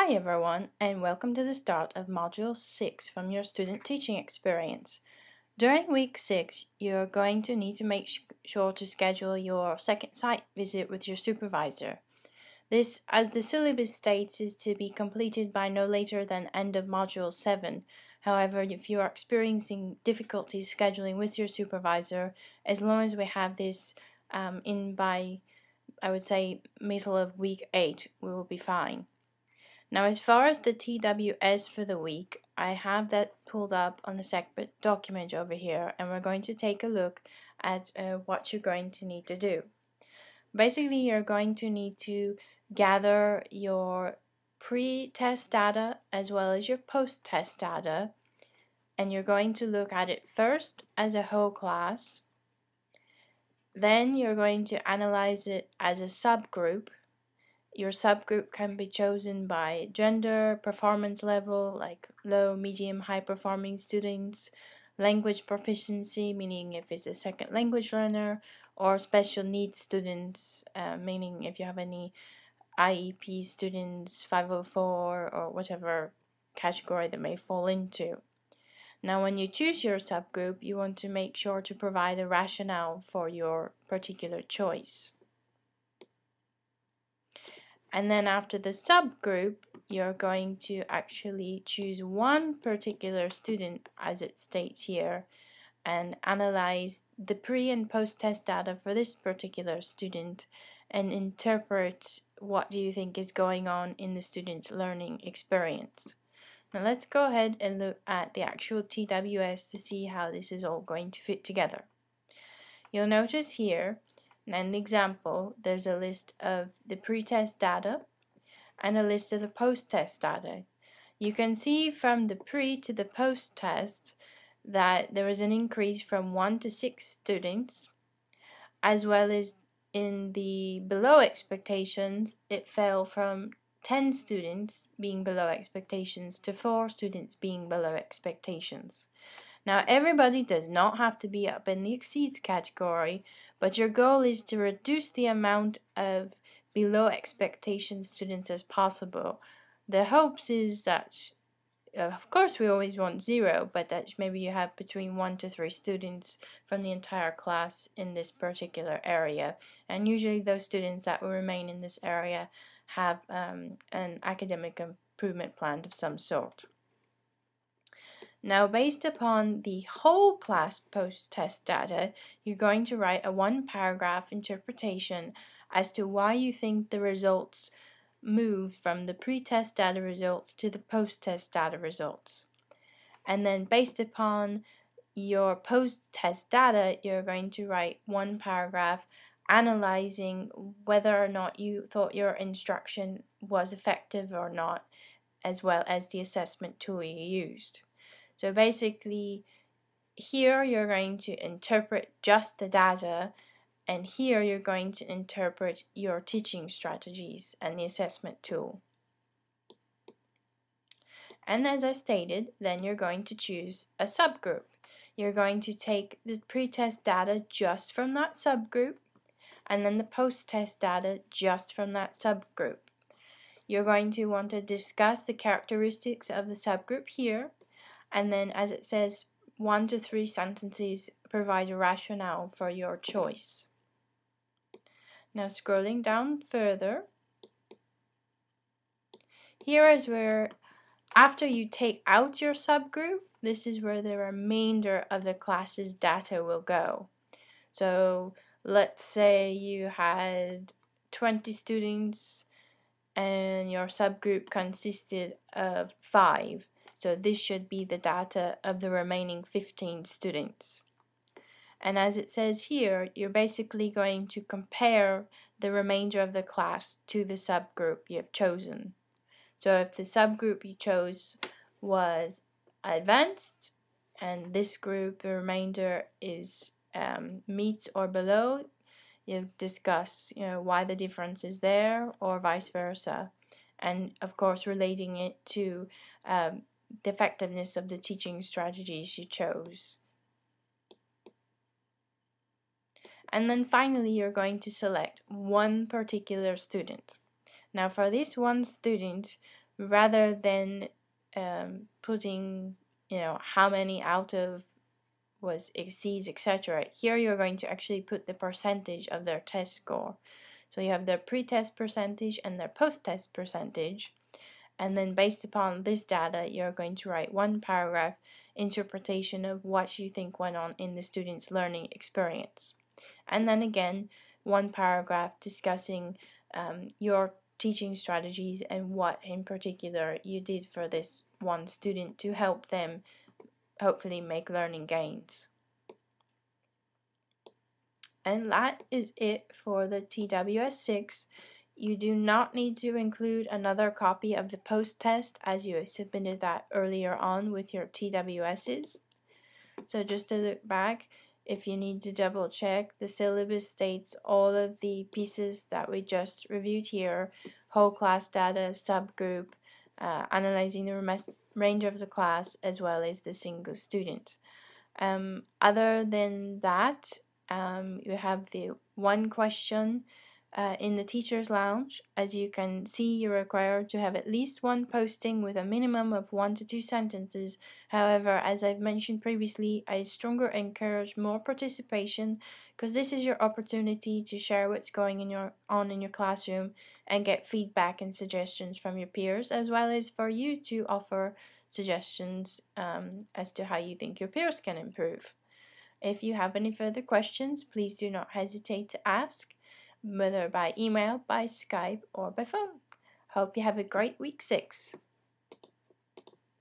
Hi everyone, and welcome to the start of Module 6 from your student teaching experience. During week 6, you're going to need to make sure to schedule your second site visit with your supervisor. This, as the syllabus states, is to be completed by no later than end of Module 7. However, if you are experiencing difficulties scheduling with your supervisor, as long as we have this in by, I would say, middle of week 8, we will be fine. Now, as far as the TWS for the week, I have that pulled up on a separate document over here, and we're going to take a look at what you're going to need to do. Basically, you're going to need to gather your pre-test data as well as your post-test data, and you're going to look at it first as a whole class. Then you're going to analyze it as a subgroup. Your subgroup can be chosen by gender, performance level, like low, medium, high performing students, language proficiency, meaning if it's a second language learner, or special needs students, meaning if you have any IEP students, 504, or whatever category they may fall into. Now, when you choose your subgroup, you want to make sure to provide a rationale for your particular choice. And then after the subgroup, you're going to actually choose one particular student, as it states here, and analyze the pre and post-test data for this particular student and interpret what do you think is going on in the student's learning experience. Now let's go ahead and look at the actual TWS to see how this is all going to fit together. You'll notice here, and in the example, there's a list of the pre-test data and a list of the post-test data. You can see from the pre to the post-test that there is an increase from 1 to 6 students, as well as in the below expectations, it fell from 10 students being below expectations to 4 students being below expectations. Now, everybody does not have to be up in the exceeds category, but your goal is to reduce the amount of below expectation students as possible. The hopes is that, of course, we always want 0, but that maybe you have between 1 to 3 students from the entire class in this particular area, and usually those students that will remain in this area have an academic improvement plan of some sort. Now, based upon the whole class post-test data, you're going to write a 1-paragraph interpretation as to why you think the results moved from the pre-test data results to the post-test data results. And then based upon your post-test data, you're going to write 1 paragraph analyzing whether or not you thought your instruction was effective or not, as well as the assessment tool you used. So basically, here you're going to interpret just the data, and here you're going to interpret your teaching strategies and the assessment tool. And as I stated, then you're going to choose a subgroup. You're going to take the pre-test data just from that subgroup, and then the post-test data just from that subgroup. You're going to want to discuss the characteristics of the subgroup here, and then, as it says, 1 to 3 sentences provide a rationale for your choice. Now, scrolling down further, here is where, after you take out your subgroup, this is where the remainder of the class's data will go. So, let's say you had 20 students and your subgroup consisted of 5. So this should be the data of the remaining 15 students. And as it says here, you're basically going to compare the remainder of the class to the subgroup you have chosen. So if the subgroup you chose was advanced, and this group, the remainder, is meets or below, you discuss why the difference is there, or vice versa. And of course, relating it to the effectiveness of the teaching strategies you chose. And then finally, you're going to select one particular student. Now, for this one student, rather than putting, how many out of was exceeds, etc. Here you're going to actually put the percentage of their test score. So you have their pre-test percentage and their post-test percentage, and then based upon this data you're going to write one paragraph interpretation of what you think went on in the student's learning experience, and then again one paragraph discussing your teaching strategies and what in particular you did for this one student to help them hopefully make learning gains. And that is it for the TWS6. You do not need to include another copy of the post-test as you submitted that earlier on with your TWSs. So just to look back, if you need to double check, the syllabus states all of the pieces that we just reviewed here: whole class data, subgroup, analyzing the range of the class, as well as the single student. Other than that, you have the one question in the teacher's lounge. As you can see, you're required to have at least one posting with a minimum of 1 to 2 sentences. However, as I've mentioned previously, I strongly encourage more participation, because this is your opportunity to share what's going on in your classroom and get feedback and suggestions from your peers, as well as for you to offer suggestions as to how you think your peers can improve. If you have any further questions, please do not hesitate to ask, whether by email, by Skype, or by phone. Hope you have a great week 6.